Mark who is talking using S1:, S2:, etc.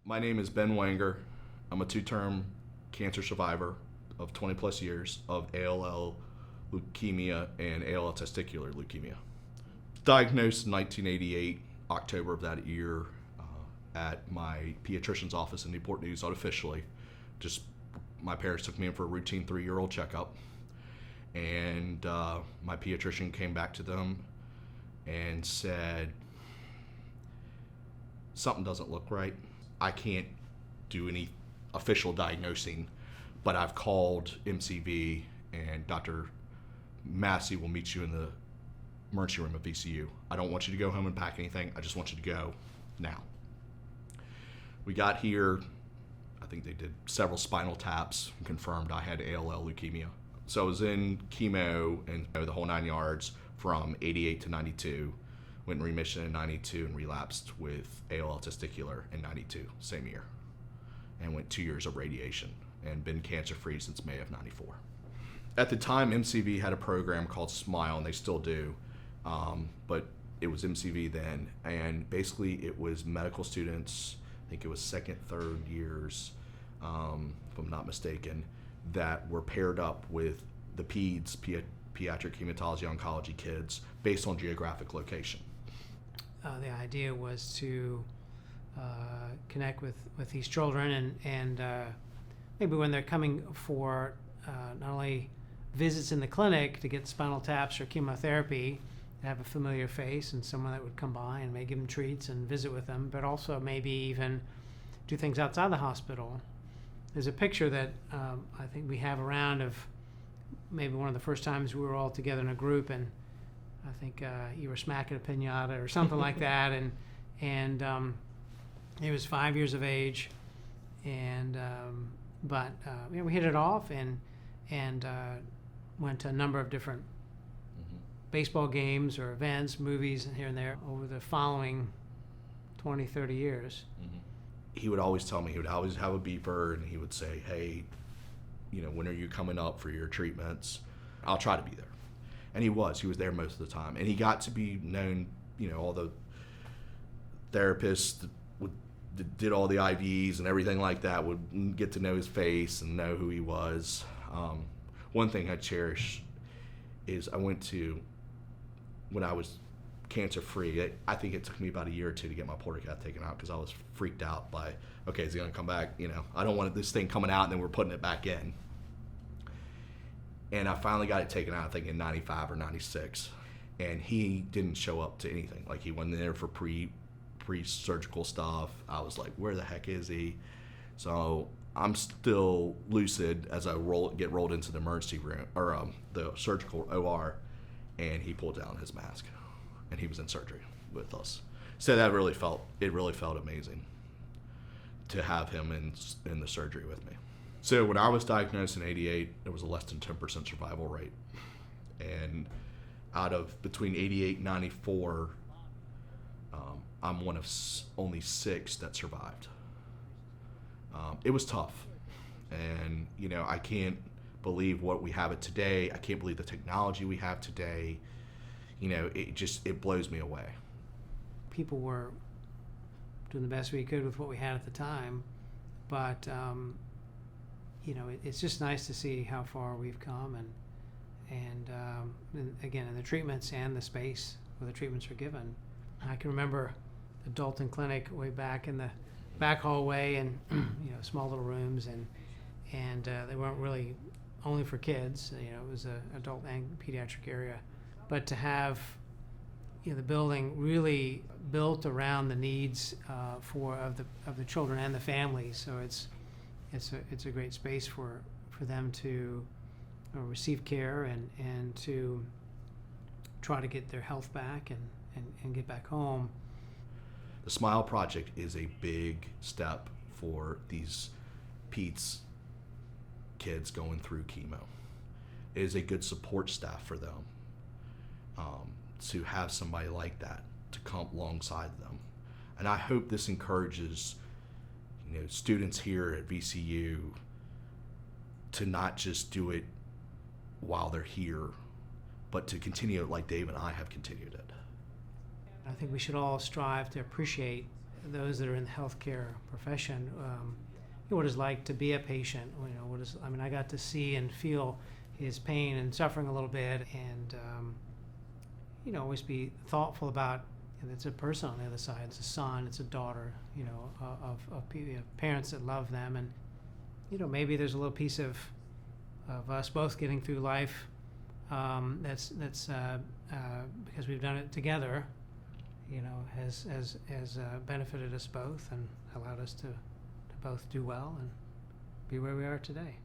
S1: My name is Ben Whanger. I'm a two-term cancer survivor of 20 plus years of ALL leukemia and ALL testicular leukemia. Diagnosed in 1988, October of that year, at my pediatrician's office in Newport News unofficially. Just my parents took me in for a routine 3-year-old checkup, and my pediatrician came back to them and said, something doesn't look right. I can't do any official diagnosing, but I've called MCV, and Dr. Massey will meet you in the emergency room at VCU. I don't want you to go home and pack anything. I just want you to go now. We got here. I think they did several spinal taps and confirmed I had ALL leukemia. So I was in chemo and the whole 9 yards from 88 to 92. Went in remission in 92 and relapsed with ALL testicular in 92, same year. And went 2 years of radiation and been cancer-free since May of 94. At the time, MCV had a program called SMILE, and they still do, but it was MCV then. And basically it was medical students, I think it was second, third years, if I'm not mistaken, that were paired up with the pediatric hematology oncology kids based on geographic location.
S2: The idea was to connect with these children and maybe when they're coming for not only visits in the clinic to get spinal taps or chemotherapy, have a familiar face and someone that would come by and maybe give them treats and visit with them, but also maybe even do things outside the hospital. There's a picture that I think we have around of maybe one of the first times we were all together in a group, and I think you were smacking a piñata or something like that, and he was 5 years of age, and but we hit it off and went to a number of different baseball games or events, movies here and there over the following 20, 30 years.
S1: He would always tell me, he would always have a beeper, and he would say, hey, when are you coming up for your treatments? I'll try to be there. And he was there most of the time. And he got to be known, all the therapists that did all the IVs and everything like that would get to know his face and know who he was. One thing I cherish is when I was cancer-free, I think it took me about a year or two to get my portal cath taken out because I was freaked out by, okay, is he going to come back? I don't want this thing coming out and then we're putting it back in. And I finally got it taken out, I think in 95 or 96. And he didn't show up to anything. Like, he went in there for pre-surgical stuff. I was like, where the heck is he? So I'm still lucid as I get rolled into the emergency room, or the surgical OR, and he pulled down his mask. And he was in surgery with us. So that really felt amazing to have him in the surgery with me. So when I was diagnosed in 88, there was a less than 10% survival rate. And out of between 88 and 94, I'm one of only 6 that survived. It was tough. And, I can't believe what we have it today. I can't believe the technology we have today. It blows me away.
S2: People were doing the best we could with what we had at the time, but it's just nice to see how far we've come, and again, in the treatments and the space where the treatments are given. I can remember the Dalton Clinic way back in the back hallway, and small little rooms, and they weren't really only for kids. It was an adult and pediatric area. But to have the building really built around the needs of the children and the families, so it's a great space for them to receive care and to try to get their health back and get back home.
S1: The SMILE project is a big step for these PEDS kids going through chemo. It is a good support staff for them. To have somebody like that to come alongside them. And I hope this encourages students here at VCU to not just do it while they're here, but to continue it like Dave and I have continued it.
S2: I think we should all strive to appreciate those that are in the healthcare profession, what it's like to be a patient. I got to see and feel his pain and suffering a little bit, and always be thoughtful about it's a person on the other side. It's a son, it's a daughter, of parents that love them, and maybe there's a little piece of us both getting through life that's because we've done it together. Has benefited us both and allowed us to both do well and be where we are today.